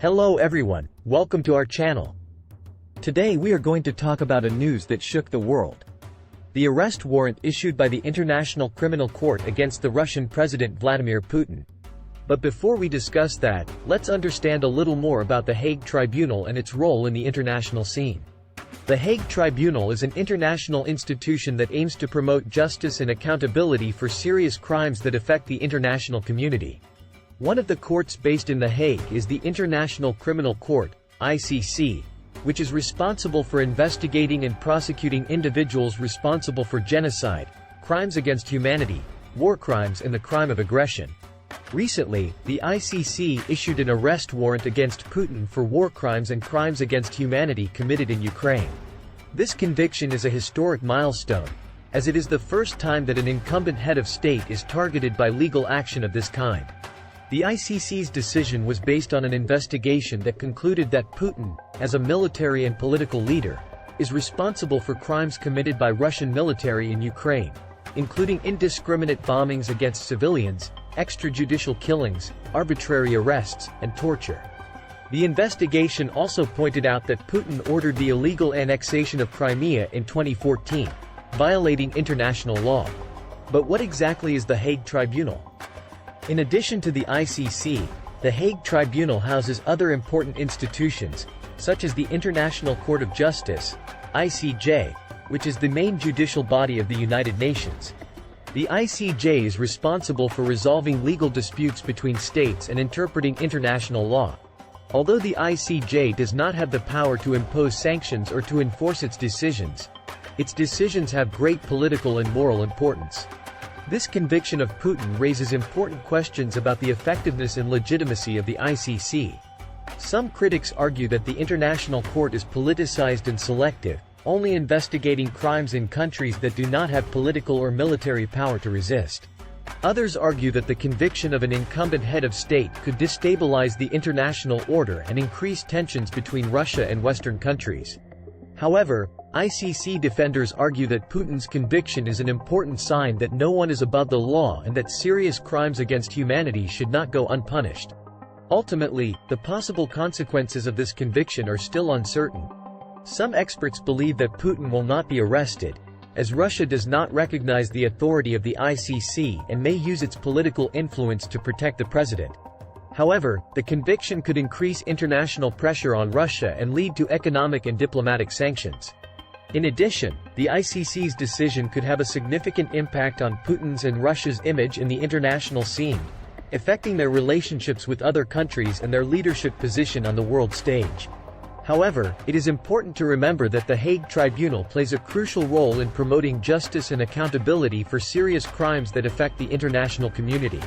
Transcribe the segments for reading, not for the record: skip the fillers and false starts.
Hello everyone, welcome to our channel. Today we are going to talk about a news that shook the world. The arrest warrant issued by the International Criminal Court against the Russian President Vladimir Putin. But before we discuss that, let's understand a little more about the Hague Tribunal and its role in the international scene. The Hague Tribunal is an international institution that aims to promote justice and accountability for serious crimes that affect the international community. One of the courts based in The Hague is the International Criminal Court, ICC, which is responsible for investigating and prosecuting individuals responsible for genocide, crimes against humanity, war crimes and the crime of aggression. Recently, the ICC issued an arrest warrant against Putin for war crimes and crimes against humanity committed in Ukraine. This conviction is a historic milestone, as it is the first time that an incumbent head of state is targeted by legal action of this kind. The ICC's decision was based on an investigation that concluded that Putin, as a military and political leader, is responsible for crimes committed by Russian military in Ukraine, including indiscriminate bombings against civilians, extrajudicial killings, arbitrary arrests, and torture. The investigation also pointed out that Putin ordered the illegal annexation of Crimea in 2014, violating international law. But what exactly is the Hague Tribunal? In addition to the ICC, the Hague Tribunal houses other important institutions, such as the International Court of Justice, ICJ, which is the main judicial body of the United Nations. The ICJ is responsible for resolving legal disputes between states and interpreting international law. Although the ICJ does not have the power to impose sanctions or to enforce its decisions have great political and moral importance. This conviction of Putin raises important questions about the effectiveness and legitimacy of the ICC. Some critics argue that the International Court is politicized and selective, only investigating crimes in countries that do not have political or military power to resist. Others argue that the conviction of an incumbent head of state could destabilize the international order and increase tensions between Russia and Western countries. However, ICC defenders argue that Putin's conviction is an important sign that no one is above the law and that serious crimes against humanity should not go unpunished. Ultimately, the possible consequences of this conviction are still uncertain. Some experts believe that Putin will not be arrested, as Russia does not recognize the authority of the ICC and may use its political influence to protect the president. However, the conviction could increase international pressure on Russia and lead to economic and diplomatic sanctions. In addition, the ICC's decision could have a significant impact on Putin's and Russia's image in the international scene, affecting their relationships with other countries and their leadership position on the world stage. However, it is important to remember that the Hague Tribunal plays a crucial role in promoting justice and accountability for serious crimes that affect the international community.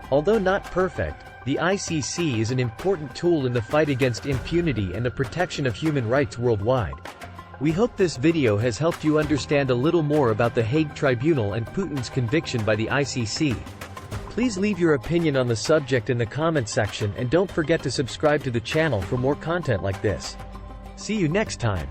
Although not perfect, the ICC is an important tool in the fight against impunity and the protection of human rights worldwide. We hope this video has helped you understand a little more about the Hague Tribunal and Putin's conviction by the ICC. Please leave your opinion on the subject in the comment section and don't forget to subscribe to the channel for more content like this. See you next time.